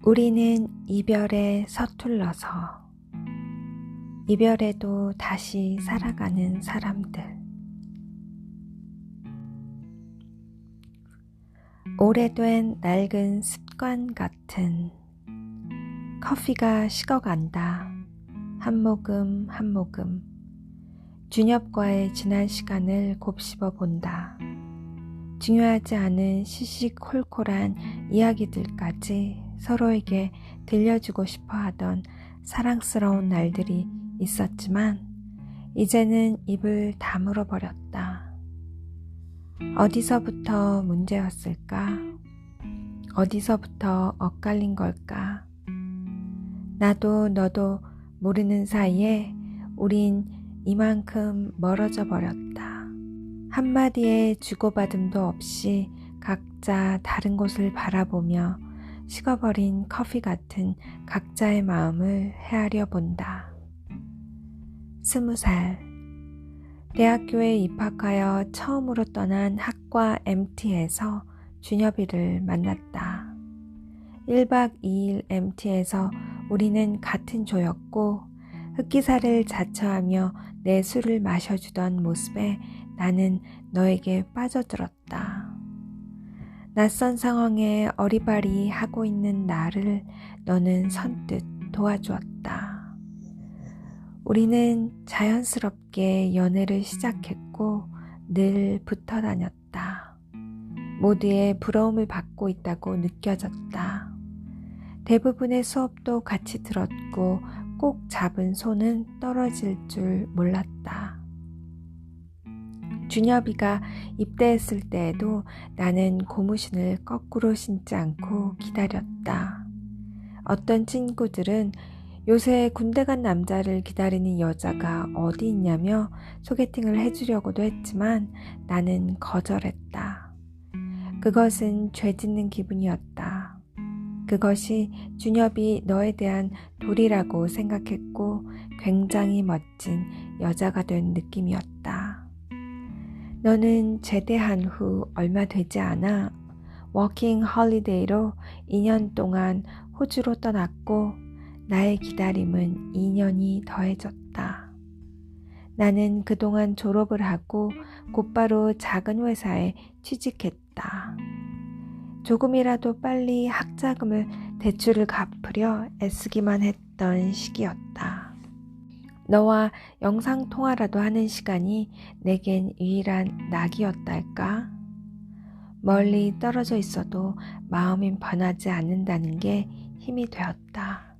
우리는 이별에 서툴러서 이별에도 다시 살아가는 사람들. 오래된 낡은 습관 같은 커피가 식어간다. 한 모금 한 모금 준엽과의 지난 시간을 곱씹어 본다. 중요하지 않은 시시콜콜한 이야기들까지 서로에게 들려주고 싶어 하던 사랑스러운 날들이 있었지만 이제는 입을 다물어 버렸다. 어디서부터 문제였을까? 어디서부터 엇갈린 걸까? 나도 너도 모르는 사이에 우린 이만큼 멀어져 버렸다. 한마디의 주고받음도 없이 각자 다른 곳을 바라보며 식어버린 커피 같은 각자의 마음을 헤아려 본다. 20살, 대학교에 입학하여 처음으로 떠난 학과 MT에서 준엽이를 만났다. 1박 2일 MT에서 우리는 같은 조였고 흑기사를 자처하며 내 술을 마셔주던 모습에 나는 너에게 빠져들었다. 낯선 상황에 어리바리 하고 있는 나를 너는 선뜻 도와주었다. 우리는 자연스럽게 연애를 시작했고 늘 붙어 다녔다. 모두의 부러움을 받고 있다고 느껴졌다. 대부분의 수업도 같이 들었고 꼭 잡은 손은 떨어질 줄 몰랐다. 준엽이가 입대했을 때에도 나는 고무신을 거꾸로 신지 않고 기다렸다. 어떤 친구들은 요새 군대 간 남자를 기다리는 여자가 어디 있냐며 소개팅을 해주려고도 했지만 나는 거절했다. 그것은 죄 짓는 기분이었다. 그것이 준엽이 너에 대한 도리라고 생각했고 굉장히 멋진 여자가 된 느낌이었다. 너는 제대한 후 얼마 되지 않아 워킹 홀리데이로 2년 동안 호주로 떠났고 나의 기다림은 2년이 더해졌다. 나는 그동안 졸업을 하고 곧바로 작은 회사에 취직했다. 조금이라도 빨리 학자금을 대출을 갚으려 애쓰기만 했던 시기였다. 너와 영상통화라도 하는 시간이 내겐 유일한 낙이었달까? 멀리 떨어져 있어도 마음이 변하지 않는다는 게 힘이 되었다.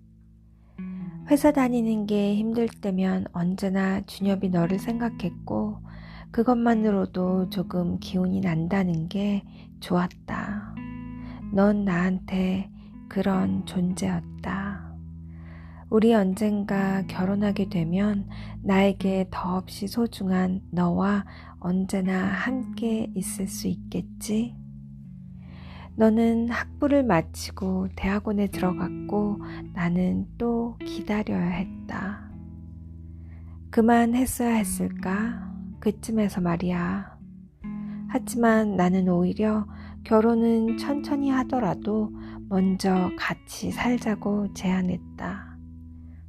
회사 다니는 게 힘들 때면 언제나 준엽이 너를 생각했고 그것만으로도 조금 기운이 난다는 게 좋았다. 넌 나한테 그런 존재였다. 우리 언젠가 결혼하게 되면 나에게 더없이 소중한 너와 언제나 함께 있을 수 있겠지? 너는 학부를 마치고 대학원에 들어갔고 나는 또 기다려야 했다. 그만했어야 했을까? 그쯤에서 말이야. 하지만 나는 오히려 결혼은 천천히 하더라도 먼저 같이 살자고 제안했다.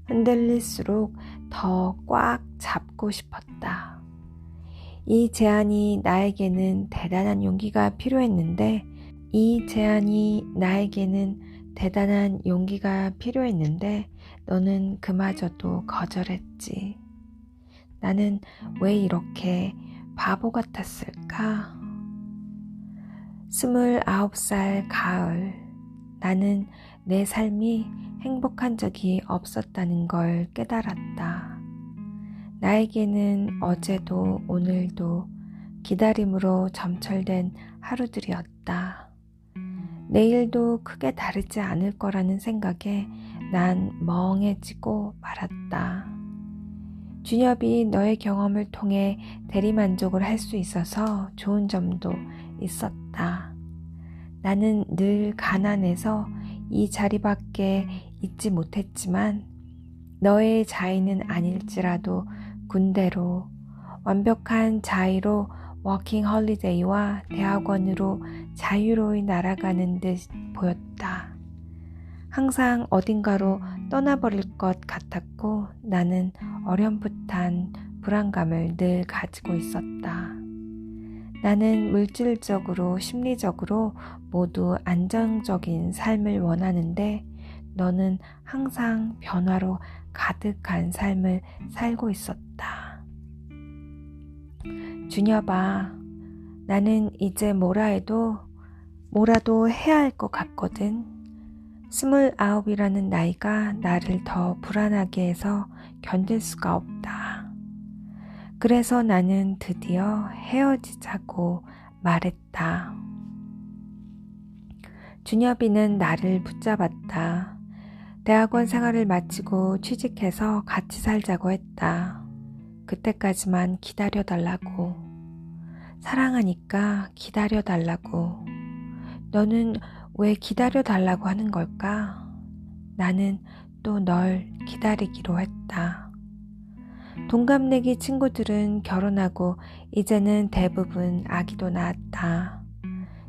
흔들릴수록 더 꽉 잡고 싶었다. 이 제안이 나에게는 대단한 용기가 필요했는데 너는 그마저도 거절했지. 나는 왜 이렇게 바보 같았을까? 29살 가을, 나는 내 삶이 행복한 적이 없었다는 걸 깨달았다. 나에게는 어제도 오늘도 기다림으로 점철된 하루들이었다. 내일도 크게 다르지 않을 거라는 생각에 난 멍해지고 말았다. 준엽이 너의 경험을 통해 대리만족을 할 수 있어서 좋은 점도 있었다. 나는 늘 가난해서 이 자리밖에 있지 못했지만 너의 자의는 아닐지라도 군대로 완벽한 자의로 워킹 홀리데이와 대학원으로 자유로이 날아가는 듯 보였다. 항상 어딘가로 떠나버릴 것 같았고 나는 어렴풋한 불안감을 늘 가지고 있었다. 나는 물질적으로, 심리적으로 모두 안정적인 삶을 원하는데 너는 항상 변화로 가득한 삶을 살고 있었다. 준엽아, 나는 이제 뭐라도 해야 할 것 같거든. 29이라는 나이가 나를 더 불안하게 해서 견딜 수가 없다. 그래서 나는 드디어 헤어지자고 말했다. 준엽이는 나를 붙잡았다. 대학원 생활을 마치고 취직해서 같이 살자고 했다. 그때까지만 기다려달라고. 사랑하니까 기다려달라고. 너는 왜 기다려달라고 하는 걸까? 나는 또 널 기다리기로 했다. 동갑내기 친구들은 결혼하고 이제는 대부분 아기도 낳았다.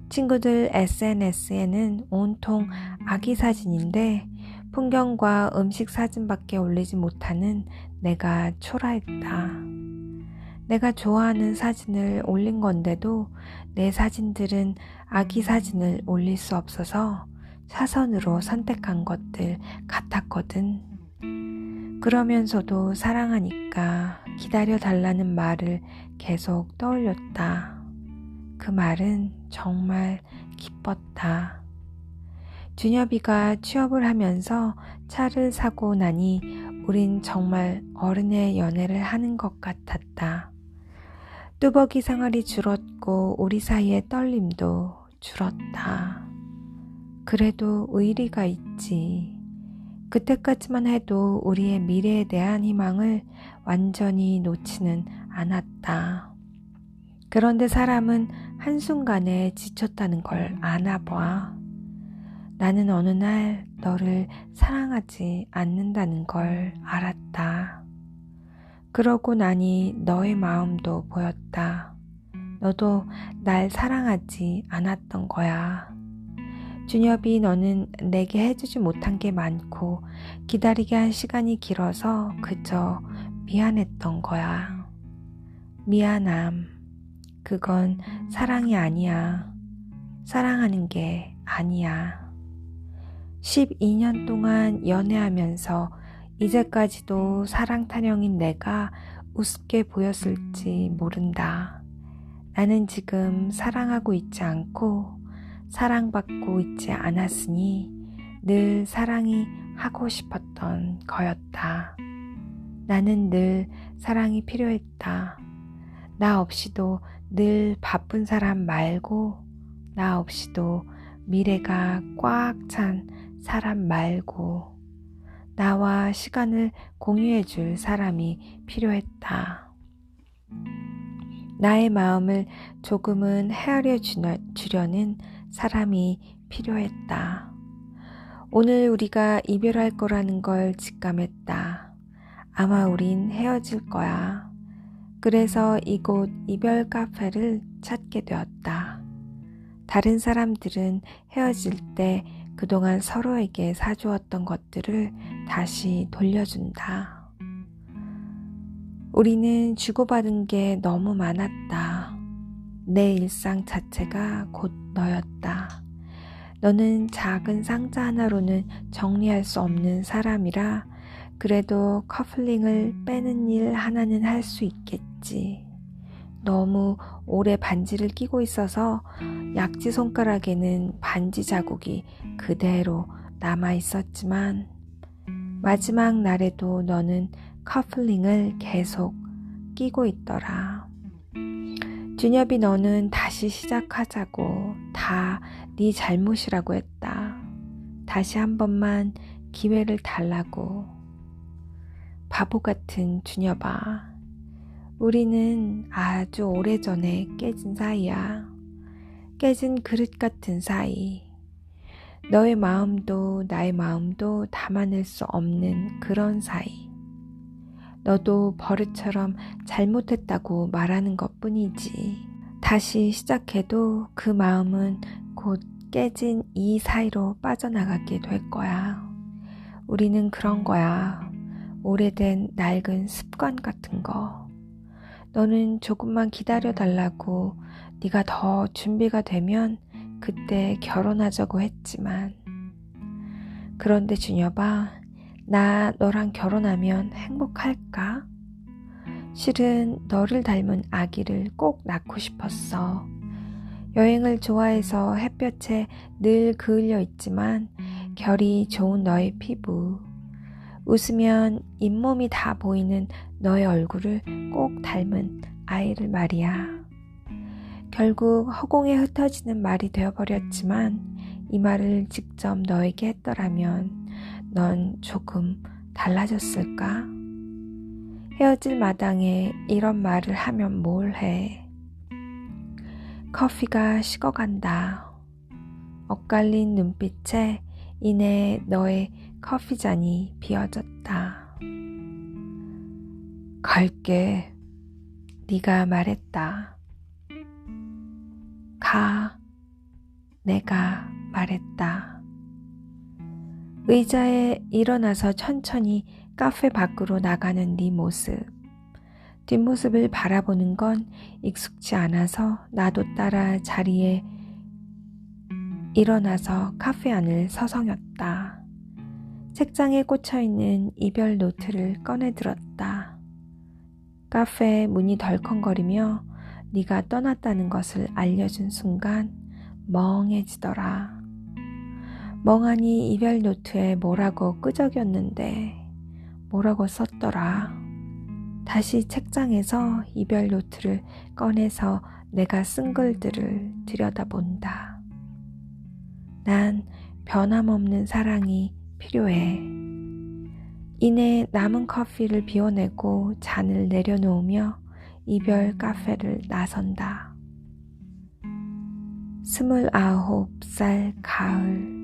친구들 SNS에는 온통 아기 사진인데 풍경과 음식 사진밖에 올리지 못하는 내가 초라했다. 내가 좋아하는 사진을 올린 건데도 내 사진들은 아기 사진을 올릴 수 없어서 사선으로 선택한 것들 같았거든. 그러면서도 사랑하니까 기다려달라는 말을 계속 떠올렸다. 그 말은 정말 기뻤다. 준엽이가 취업을 하면서 차를 사고 나니 우린 정말 어른의 연애를 하는 것 같았다. 뚜벅이 생활이 줄었고 우리 사이의 떨림도 줄었다. 그래도 의리가 있지. 그때까지만 해도 우리의 미래에 대한 희망을 완전히 놓지는 않았다. 그런데 사람은 한순간에 지쳤다는 걸 아나 봐. 나는 어느 날 너를 사랑하지 않는다는 걸 알았다. 그러고 나니 너의 마음도 보였다. 너도 날 사랑하지 않았던 거야. 준엽이, 너는 내게 해주지 못한 게 많고 기다리게 한 시간이 길어서 그저 미안했던 거야. 미안함. 그건 사랑이 아니야. 사랑하는 게 아니야. 12년 동안 연애하면서 이제까지도 사랑 타령인 내가 우습게 보였을지 모른다. 나는 지금 사랑하고 있지 않고 사랑받고 있지 않았으니 늘 사랑이 하고 싶었던 거였다. 나는 늘 사랑이 필요했다. 나 없이도 늘 바쁜 사람 말고, 나 없이도 미래가 꽉 찬 사람 말고, 나와 시간을 공유해 줄 사람이 필요했다. 나의 마음을 조금은 헤아려 주려는 사람이 필요했다. 오늘 우리가 이별할 거라는 걸 직감했다. 아마 우린 헤어질 거야. 그래서 이곳 이별 카페를 찾게 되었다. 다른 사람들은 헤어질 때 그동안 서로에게 사주었던 것들을 다시 돌려준다. 우리는 주고받은 게 너무 많았다. 내 일상 자체가 곧 너였다. 너는 작은 상자 하나로는 정리할 수 없는 사람이라 그래도 커플링을 빼는 일 하나는 할 수 있겠지. 너무 오래 반지를 끼고 있어서 약지 손가락에는 반지 자국이 그대로 남아 있었지만 마지막 날에도 너는 커플링을 계속 끼고 있더라. 준엽이, 너는 다시 시작하자고 다 네 잘못이라고 했다. 다시 한 번만 기회를 달라고. 바보 같은 준엽아. 우리는 아주 오래전에 깨진 사이야. 깨진 그릇 같은 사이. 너의 마음도 나의 마음도 담아낼 수 없는 그런 사이. 너도 버릇처럼 잘못했다고 말하는 것뿐이지. 다시 시작해도 그 마음은 곧 깨진 이 사이로 빠져나가게 될 거야. 우리는 그런 거야. 오래된 낡은 습관 같은 거. 너는 조금만 기다려달라고 네가 더 준비가 되면 그때 결혼하자고 했지만, 그런데 준여봐, 나 너랑 결혼하면 행복할까? 실은 너를 닮은 아기를 꼭 낳고 싶었어. 여행을 좋아해서 햇볕에 늘 그을려 있지만 결이 좋은 너의 피부, 웃으면 잇몸이 다 보이는 너의 얼굴을 꼭 닮은 아이를 말이야. 결국 허공에 흩어지는 말이 되어버렸지만 이 말을 직접 너에게 했더라면 넌 조금 달라졌을까? 헤어질 마당에 이런 말을 하면 뭘 해? 커피가 식어간다. 엇갈린 눈빛에 이내 너의 커피잔이 비어졌다. 갈게. 네가 말했다. 가. 내가 말했다. 의자에 일어나서 천천히 카페 밖으로 나가는 네 모습. 뒷모습을 바라보는 건 익숙지 않아서 나도 따라 자리에 일어나서 카페 안을 서성였다. 책장에 꽂혀있는 이별 노트를 꺼내들었다. 카페 문이 덜컹거리며 네가 떠났다는 것을 알려준 순간 멍해지더라. 멍하니 이별 노트에 뭐라고 끄적였는데 뭐라고 썼더라. 다시 책장에서 이별 노트를 꺼내서 내가 쓴 글들을 들여다본다. 난 변함없는 사랑이 필요해. 이내 남은 커피를 비워내고 잔을 내려놓으며 이별 카페를 나선다. 29살 가을.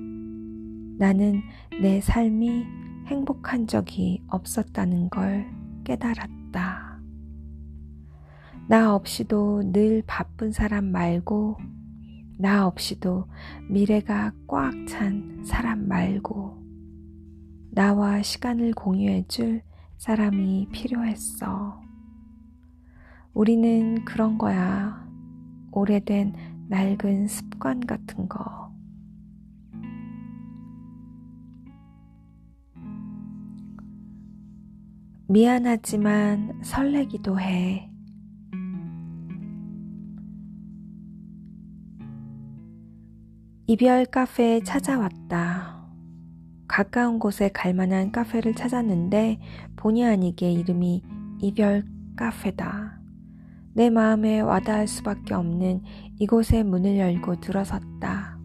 나는 내 삶이 행복한 적이 없었다는 걸 깨달았다. 나 없이도 늘 바쁜 사람 말고, 나 없이도 미래가 꽉 찬 사람 말고, 나와 시간을 공유해줄 사람이 필요했어. 우리는 그런 거야. 오래된 낡은 습관 같은 거. 미안하지만 설레기도 해. 이별 카페에 찾아왔다. 가까운 곳에 갈 만한 카페를 찾았는데 본의 아니게 이름이 이별 카페다. 내 마음에 와닿을 수밖에 없는 이곳의 문을 열고 들어섰다.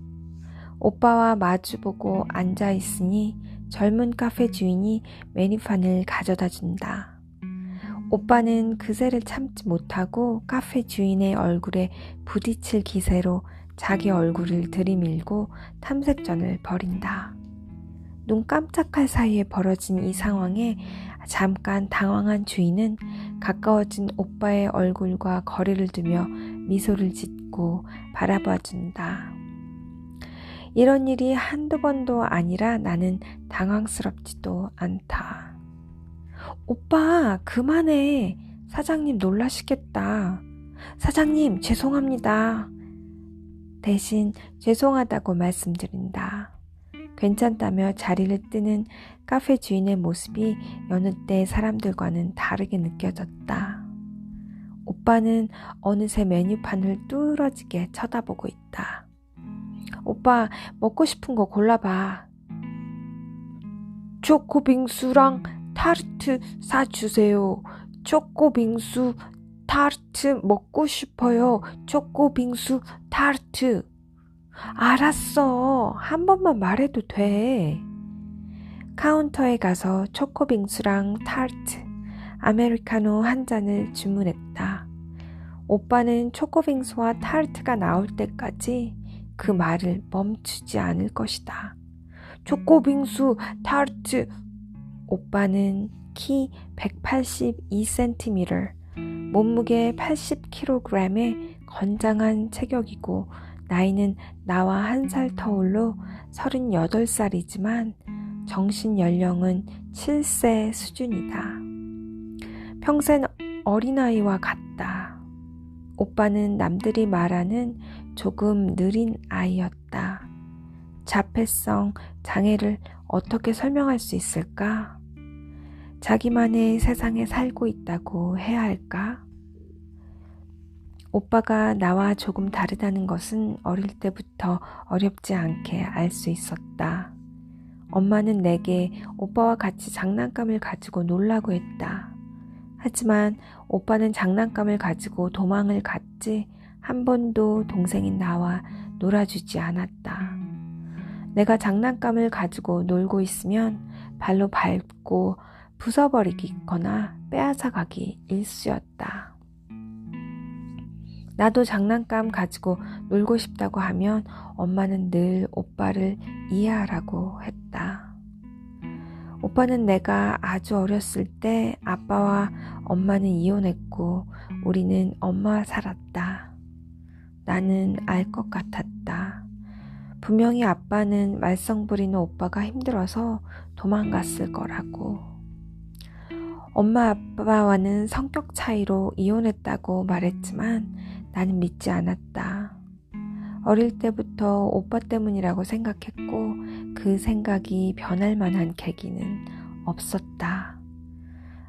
오빠와 마주보고 앉아있으니 젊은 카페 주인이 메뉴판을 가져다 준다. 오빠는 그새를 참지 못하고 카페 주인의 얼굴에 부딪힐 기세로 자기 얼굴을 들이밀고 탐색전을 벌인다. 눈 깜짝할 사이에 벌어진 이 상황에 잠깐 당황한 주인은 가까워진 오빠의 얼굴과 거리를 두며 미소를 짓고 바라봐준다. 이런 일이 한두 번도 아니라 나는 당황스럽지도 않다. 오빠, 그만해. 사장님 놀라시겠다. 사장님, 죄송합니다. 대신 죄송하다고 말씀드린다. 괜찮다며 자리를 뜨는 카페 주인의 모습이 여느 때 사람들과는 다르게 느껴졌다. 오빠는 어느새 메뉴판을 뚫어지게 쳐다보고 있다. 오빠, 먹고 싶은 거 골라봐. 초코빙수랑 타르트 사주세요. 초코빙수 타르트 먹고 싶어요. 초코빙수 타르트. 알았어. 한 번만 말해도 돼. 카운터에 가서 초코빙수랑 타르트, 아메리카노 한 잔을 주문했다. 오빠는 초코빙수와 타르트가 나올 때까지 그 말을 멈추지 않을 것이다. 초코빙수, 타르트. 오빠는 키 182cm, 몸무게 80kg의 건장한 체격이고 나이는 나와 1살 터울로 38살이지만 정신 연령은 7세 수준이다. 평생 어린아이와 같다. 오빠는 남들이 말하는 조금 느린 아이였다. 자폐성 장애를 어떻게 설명할 수 있을까? 자기만의 세상에 살고 있다고 해야 할까? 오빠가 나와 조금 다르다는 것은 어릴 때부터 어렵지 않게 알 수 있었다. 엄마는 내게 오빠와 같이 장난감을 가지고 놀라고 했다. 하지만 오빠는 장난감을 가지고 도망을 갔지 한 번도 동생인 나와 놀아주지 않았다. 내가 가지고 놀고 있으면 발로 밟고 부숴버리거나 빼앗아가기 일쑤였다. 나도 장난감 가지고 놀고 싶다고 하면 엄마는 늘 오빠를 이해하라고 했다. 오빠는 내가 아주 어렸을 때 아빠와 엄마는 이혼했고 우리는 엄마와 살았다. 나는 알 것 같았다. 분명히 아빠는 말썽 부리는 오빠가 힘들어서 도망갔을 거라고. 엄마 아빠와는 성격 차이로 이혼했다고 말했지만 나는 믿지 않았다. 어릴 때부터 오빠 때문이라고 생각했고 그 생각이 변할 만한 계기는 없었다.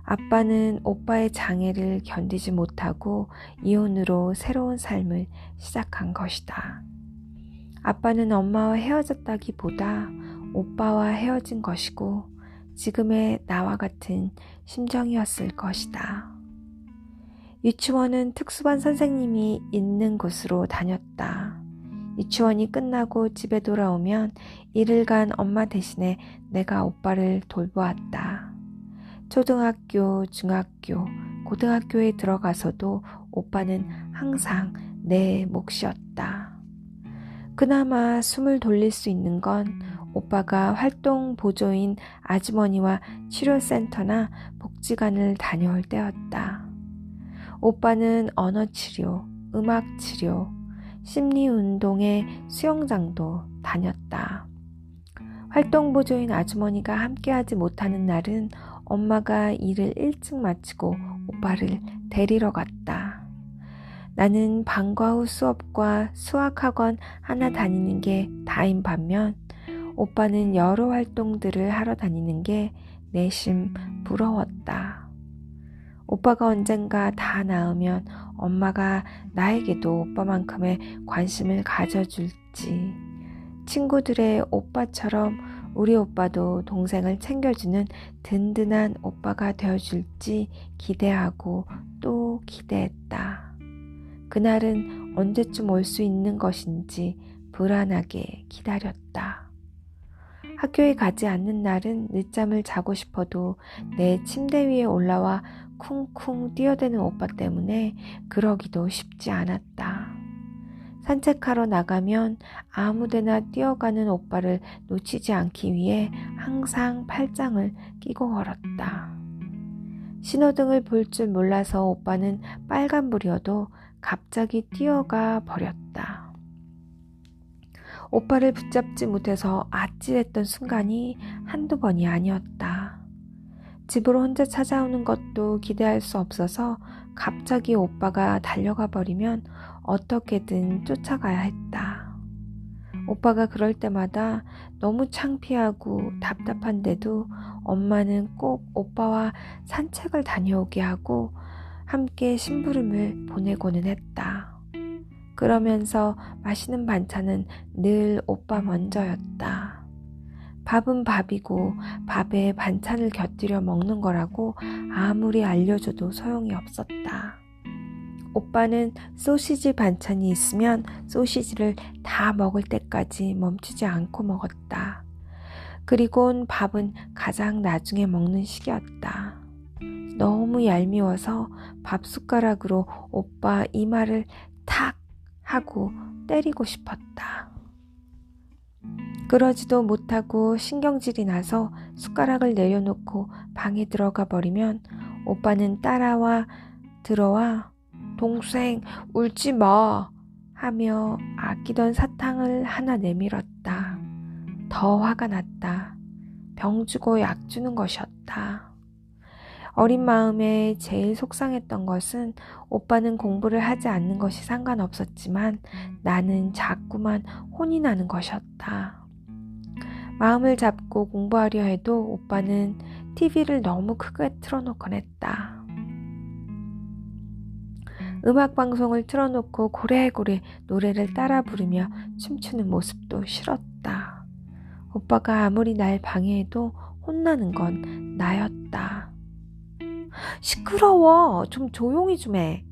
아빠는 오빠의 장애를 견디지 못하고 이혼으로 새로운 삶을 시작한 것이다. 아빠는 엄마와 헤어졌다기보다 오빠와 헤어진 것이고 지금의 나와 같은 심정이었을 것이다. 유치원은 특수반 선생님이 있는 곳으로 다녔다. 유치원이 끝나고 집에 돌아오면 이틀간 엄마 대신에 내가 오빠를 돌보았다. 초등학교, 중학교, 고등학교에 들어가서도 오빠는 항상 내 몫이었다. 그나마 숨을 돌릴 수 있는 건 오빠가 활동 보조인 아주머니와 치료센터나 복지관을 다녀올 때였다. 오빠는 언어치료, 음악치료, 심리운동의 수영장도 다녔다. 활동 보조인 아주머니가 함께하지 못하는 날은 엄마가 일을 일찍 마치고 오빠를 데리러 갔다. 나는 방과 후 수업과 수학학원 하나 다니는 게 다인 반면 오빠는 여러 활동들을 하러 다니는 게 내심 부러웠다. 오빠가 언젠가 다 나으면 엄마가 나에게도 오빠만큼의 관심을 가져줄지, 친구들의 오빠처럼 우리 오빠도 동생을 챙겨주는 든든한 오빠가 되어줄지 기대하고 또 기대했다. 그날은 언제쯤 올 수 있는 것인지 불안하게 기다렸다. 학교에 가지 않는 날은 늦잠을 자고 싶어도 내 침대 위에 올라와 쿵쿵 뛰어대는 오빠 때문에 그러기도 쉽지 않았다. 산책하러 나가면 아무데나 뛰어가는 오빠를 놓치지 않기 위해 항상 팔짱을 끼고 걸었다. 신호등을 볼 줄 몰라서 오빠는 빨간불이어도 갑자기 뛰어가 버렸다. 오빠를 붙잡지 못해서 아찔했던 순간이 한두 번이 아니었다. 집으로 혼자 찾아오는 것도 기대할 수 없어서 갑자기 오빠가 달려가 버리면 어떻게든 쫓아가야 했다. 오빠가 그럴 때마다 너무 창피하고 답답한데도 엄마는 꼭 오빠와 산책을 다녀오게 하고 함께 심부름을 보내고는 했다. 그러면서 맛있는 반찬은 늘 오빠 먼저였다. 밥은 밥이고 밥에 반찬을 곁들여 먹는 거라고 아무리 알려줘도 소용이 없었다. 오빠는 소시지 반찬이 있으면 소시지를 다 먹을 때까지 멈추지 않고 먹었다. 그리곤 밥은 가장 나중에 먹는 시기였다. 너무 얄미워서 밥 숟가락으로 오빠 이마를 탁 하고 때리고 싶었다. 그러지도 못하고 신경질이 나서 숟가락을 내려놓고 방에 들어가 버리면 오빠는 들어와 동생 울지 마 하며 아끼던 사탕을 하나 내밀었다. 더 화가 났다. 병 주고 약 주는 것이었다. 어린 마음에 제일 속상했던 것은 오빠는 공부를 하지 않는 것이 상관없었지만 나는 자꾸만 혼이 나는 것이었다. 마음을 잡고 공부하려 해도 오빠는 TV를 너무 크게 틀어놓곤 했다. 음악방송을 틀어놓고 고래고래 노래를 따라 부르며 춤추는 모습도 싫었다. 오빠가 아무리 날 방해해도 혼나는 건 나였다. 시끄러워. 좀 조용히 좀 해.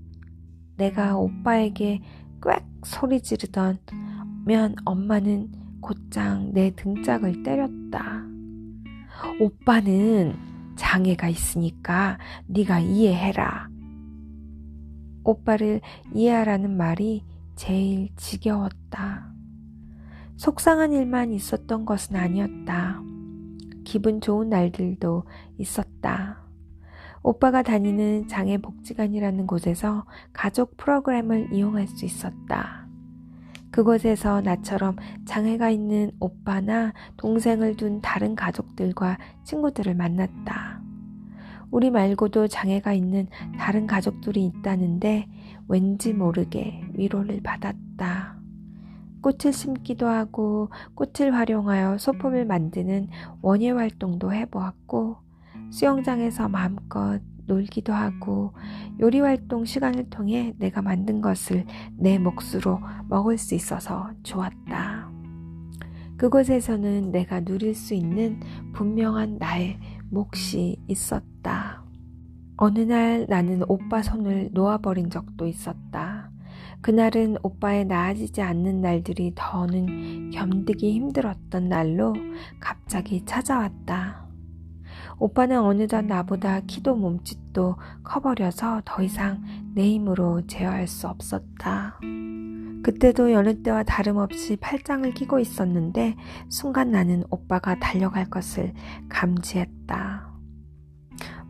내가 오빠에게 꽥 소리 지르던 면 엄마는 곧장 내 등짝을 때렸다. 오빠는 장애가 있으니까 네가 이해해라. 오빠를 이해하라는 말이 제일 지겨웠다. 속상한 일만 있었던 것은 아니었다. 기분 좋은 날들도 있었다. 오빠가 다니는 장애복지관이라는 곳에서 가족 프로그램을 이용할 수 있었다. 그곳에서 나처럼 장애가 있는 오빠나 동생을 둔 다른 가족들과 친구들을 만났다. 우리 말고도 장애가 있는 다른 가족들이 있다는데 왠지 모르게 위로를 받았다. 꽃을 심기도 하고 꽃을 활용하여 소품을 만드는 원예 활동도 해보았고 수영장에서 마음껏 놀기도 하고 요리 활동 시간을 통해 내가 만든 것을 내 몫으로 먹을 수 있어서 좋았다. 그곳에서는 내가 누릴 수 있는 분명한 나의 몫이 있었다. 어느 날 나는 오빠 손을 놓아버린 적도 있었다. 그날은 오빠의 나아지지 않는 날들이 더는 견디기 힘들었던 날로 갑자기 찾아왔다. 오빠는 어느덧 나보다 키도 몸짓도 커버려서 더 이상 내 힘으로 제어할 수 없었다. 그때도 여느 때와 다름없이 팔짱을 끼고 있었는데 순간 나는 오빠가 달려갈 것을 감지했다.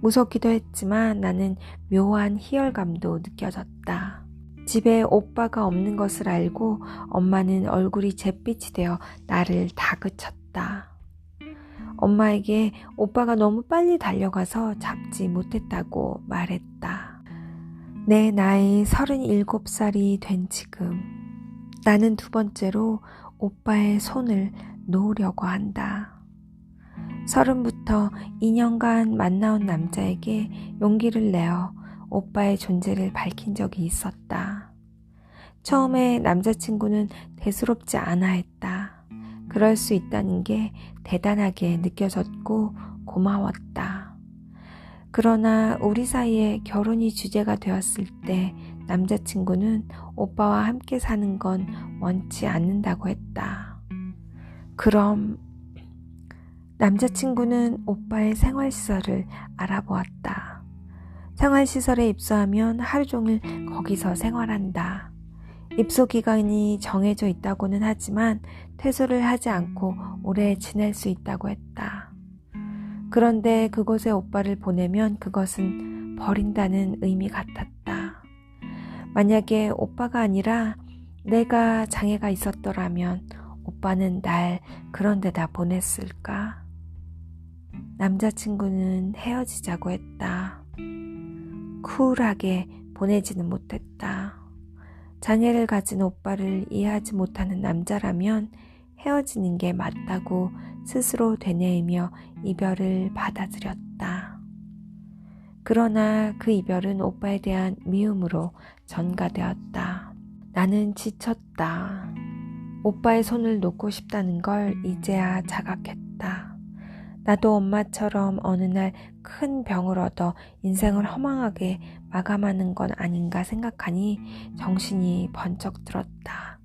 무섭기도 했지만 나는 묘한 희열감도 느껴졌다. 집에 오빠가 없는 것을 알고 엄마는 얼굴이 잿빛이 되어 나를 다그쳤다. 엄마에게 오빠가 너무 빨리 달려가서 잡지 못했다고 말했다. 내 나이 37살이 된 지금 나는 두 번째로 오빠의 손을 놓으려고 한다. 30부터 2년간 만나온 남자에게 용기를 내어 오빠의 존재를 밝힌 적이 있었다. 처음에 남자친구는 대수롭지 않아 했다. 그럴 수 있다는 게 대단하게 느껴졌고 고마웠다. 그러나 우리 사이에 결혼이 주제가 되었을 때 남자친구는 오빠와 함께 사는 건 원치 않는다고 했다. 그럼 남자친구는 오빠의 생활시설을 알아보았다. 생활시설에 입소하면 하루 종일 거기서 생활한다. 입소 기간이 정해져 있다고는 하지만 퇴소를 하지 않고 오래 지낼 수 있다고 했다. 그런데 그곳에 오빠를 보내면 그것은 버린다는 의미 같았다. 만약에 오빠가 아니라 내가 장애가 있었더라면 오빠는 날 그런 데다 보냈을까? 남자친구는 헤어지자고 했다. 쿨하게 보내지는 못했다. 장애를 가진 오빠를 이해하지 못하는 남자라면 헤어지는 게 맞다고 스스로 되뇌이며 이별을 받아들였다. 그러나 그 이별은 오빠에 대한 미움으로 전가되었다. 나는 지쳤다. 오빠의 손을 놓고 싶다는 걸 이제야 자각했다. 나도 엄마처럼 어느 날 큰 병을 얻어 인생을 허망하게 마감하는 건 아닌가 생각하니 정신이 번쩍 들었다.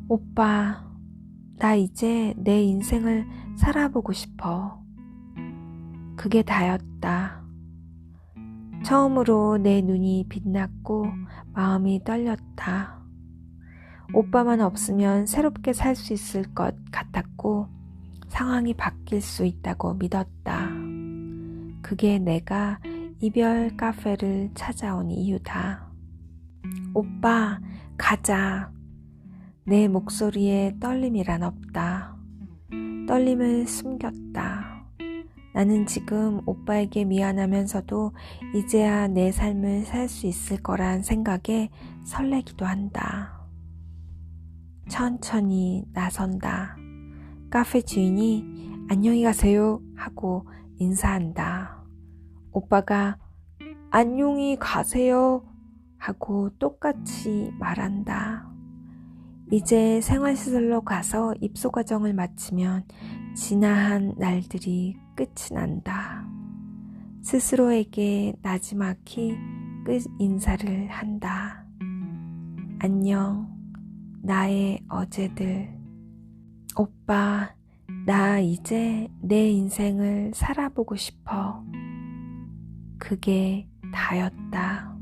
오빠, 나 이제 내 인생을 살아보고 싶어. 그게 다였다. 처음으로 내 눈이 빛났고 마음이 떨렸다. 오빠만 없으면 새롭게 살 수 있을 것 같았고 상황이 바뀔 수 있다고 믿었다. 그게 내가 이별 카페를 찾아온 이유다. 오빠, 가자. 내 목소리에 떨림이란 없다. 떨림을 숨겼다. 나는 지금 오빠에게 미안하면서도 이제야 내 삶을 살 수 있을 거란 생각에 설레기도 한다. 천천히 나선다. 카페 주인이 안녕히 가세요 하고 인사한다. 오빠가 안녕히 가세요 하고 똑같이 말한다. 이제 생활시설로 가서 입소 과정을 마치면 지나한 날들이 끝이 난다. 스스로에게 나지막히 끝 인사를 한다. 안녕, 나의 어제들. 오빠, 나 이제 내 인생을 살아보고 싶어. 그게 다였다.